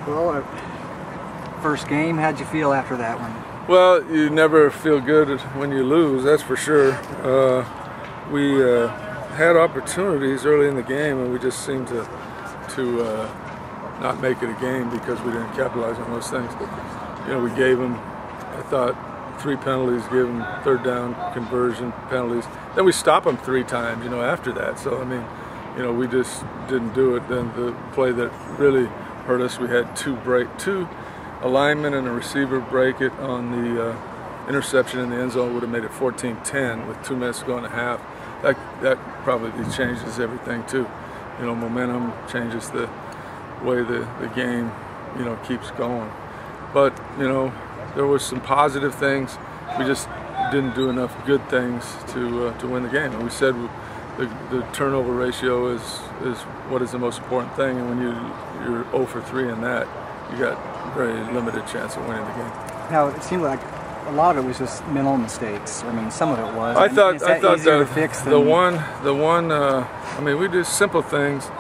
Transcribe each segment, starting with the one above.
Well, first game, how'd you feel after that one? Well, you never feel good when you lose, that's for sure. We had opportunities early in the game, and we just seemed to not make it a game because we didn't capitalize on those things. You know, we gave them, I thought, 3 penalties, gave them third down conversion penalties. Then we stopped them 3 times, you know, after that. So, I mean, you know, we just didn't do it. Then the play that really hurt us, we had two alignment and a receiver break it on the interception in the end zone. Would have made it 14-10 with 2 minutes to go in the half. That probably changes everything too. You know, momentum changes the way the game, you know, keeps going. But, you know, there was some positive things. We just didn't do enough good things to win the game. And we said the turnover ratio is what is the most important thing. And when you're 0 for 3 in that, you got a very limited chance of winning the game. Now, it seemed like a lot of it was just mental mistakes. I mean, some of it was. I thought the one. I mean, we do simple things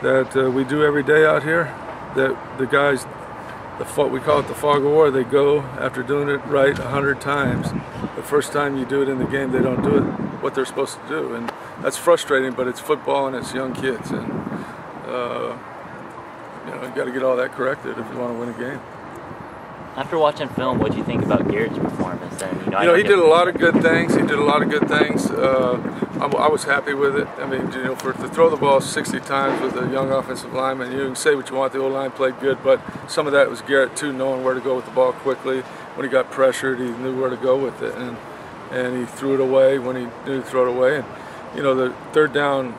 that we do every day out here. That the guys, we call it the fog of war. They go after doing it right 100 times. The first time you do it in the game, they don't do it what they're supposed to do, and that's frustrating. But it's football and it's young kids, and you know, you got to get all that corrected if you want to win a game. After watching film, what do you think about Garrett's performance? And, you know, he did a lot of good things. I was happy with it. I mean, you know, to throw the ball 60 times with a young offensive lineman, you can say what you want. The O-line played good, but some of that was Garrett too, knowing where to go with the ball quickly. When he got pressured, he knew where to go with it, and he threw it away when he knew to throw it away. And you know, the third down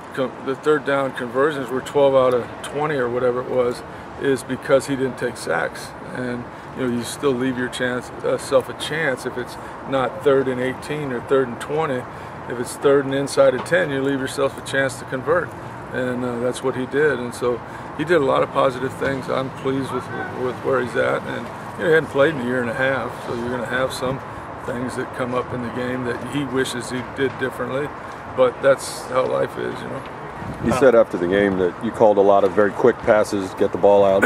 conversions were 12 out of 20 or whatever it was, is because he didn't take sacks. And you know, you still leave yourself a chance if it's not 3rd and 18 or 3rd and 20. If it's 3rd and inside of 10, you leave yourself a chance to convert, and that's what he did. And so he did a lot of positive things. I'm pleased with where he's at, and you know, he hadn't played in a year and a half, so you're going to have some things that come up in the game that he wishes he did differently. But that's how life is, you know. You said after the game that you called a lot of very quick passes, get the ball out.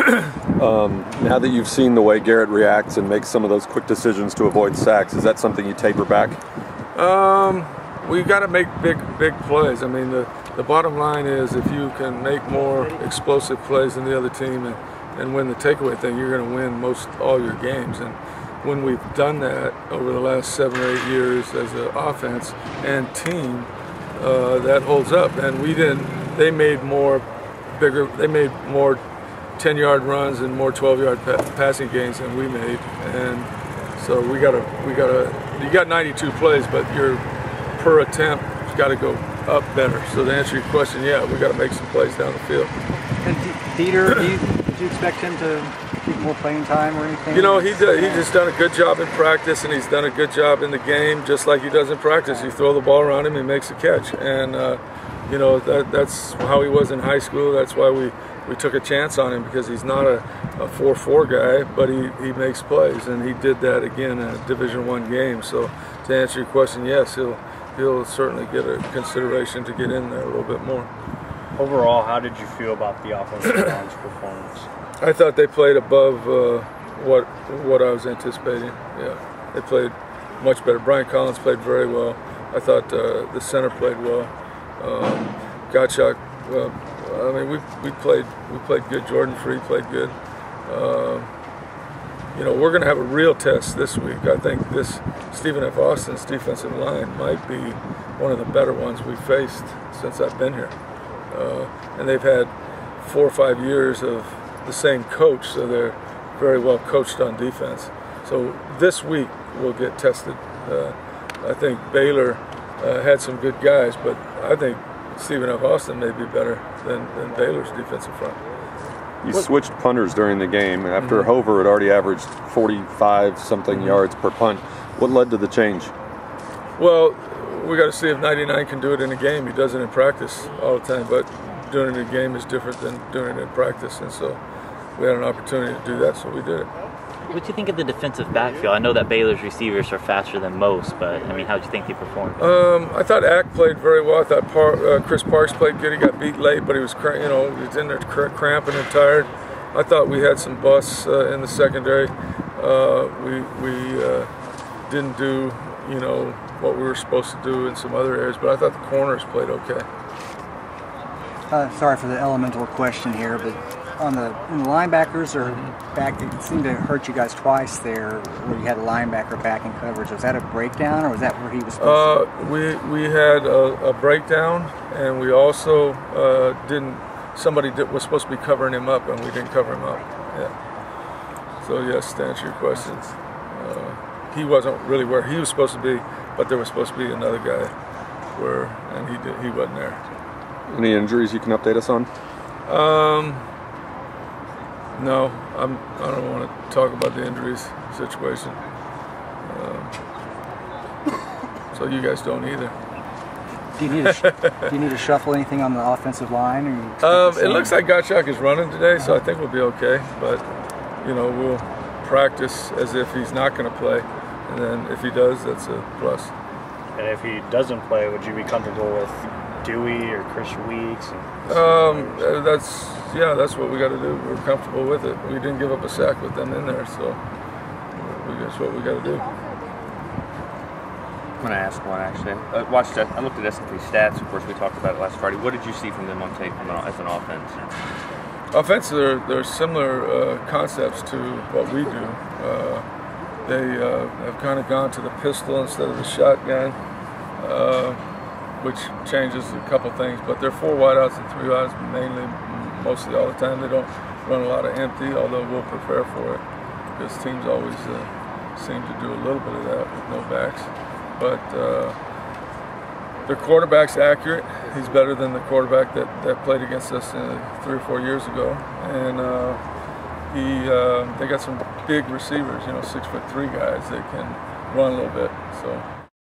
Now that you've seen the way Garrett reacts and makes some of those quick decisions to avoid sacks, is that something you taper back? We got to make big plays. I mean, the bottom line is if you can make more explosive plays than the other team and win the takeaway thing, you're going to win most all your games. And when we've done that over the last 7 or 8 years as an offense and team, that holds up. And we didn't. They made more 10-yard runs and more 12-yard passing gains than we made. And so we gotta. You got 92 plays, but your per attempt has got to go up better. So to answer your question, yeah, we got to make some plays down the field. And Dieter, did you expect him to get more playing time or anything? You know, he's just done a good job in practice, and he's done a good job in the game, just like he does in practice. You throw the ball around him, he makes a catch, and you know, that's how he was in high school. That's why we took a chance on him, because he's not a 4-4 guy, but he makes plays, and he did that again in a Division I game. So to answer your question, yes, he'll certainly get a consideration to get in there a little bit more. Overall, how did you feel about the offensive line's performance? I thought they played above what I was anticipating. Yeah, they played much better. Brian Collins played very well. I thought the center played well. Gottschalk, I mean, we played good. Jordan Free played good. You know, we're going to have a real test this week. I think this Stephen F. Austin's defensive line might be one of the better ones we've faced since I've been here. And they've had 4 or 5 years of the same coach, so they're very well coached on defense. So this week we'll get tested. I think Baylor had some good guys, but I think Stephen F. Austin may be better than Baylor's defensive front. You switched punters during the game. After Hover had already averaged 45-something yards per punt. What led to the change? Well, we got to see if 99 can do it in a game. He does it in practice all the time, but doing it in a game is different than doing it in practice. And so we had an opportunity to do that, so we did it. What do you think of the defensive backfield? I know that Baylor's receivers are faster than most, but I mean, how do you think they performed? I thought Ack played very well. I thought Chris Parks played good. He got beat late, but he was, you know, he was in there cramping and tired. I thought we had some busts in the secondary. We didn't do, you know, what we were supposed to do in some other areas, but I thought the corners played okay. Sorry for the elemental question here, but in the linebackers or back, it seemed to hurt you guys twice there, where you had a linebacker back in coverage. Was that a breakdown, or was that where he was supposed to? We had a breakdown, and we also was supposed to be covering him up, and we didn't cover him up. Yeah. So yes, to answer your question, he wasn't really where he was supposed to be, but there was supposed to be another guy and he wasn't there. Any injuries you can update us on? No, I don't want to talk about the injuries situation. So you guys don't either. Do you need to shuffle anything on the offensive line? Or it looks like Gottschalk is running today, so I think we'll be okay. But you know, we'll practice as if he's not going to play, and then if he does, that's a plus. And if he doesn't play, would you be comfortable with Dewey or Chris Weeks? That's what we got to do. We're comfortable with it. We didn't give up a sack with them in there, so that's what we got to do. I'm going to ask one actually. I looked at S&P stats. Of course, we talked about it last Friday. What did you see from them on tape as an offense? Offense, they're similar concepts to what we do. They have kind of gone to the pistol instead of the shotgun, which changes a couple things. But they're 4 wideouts and 3 wideouts mainly, mostly all the time. They don't run a lot of empty, although we'll prepare for it, because teams always seem to do a little bit of that with no backs. But their quarterback's accurate. He's better than the quarterback that played against us 3 or 4 years ago. And they got some big receivers, you know, 6'3" guys that can run a little bit. So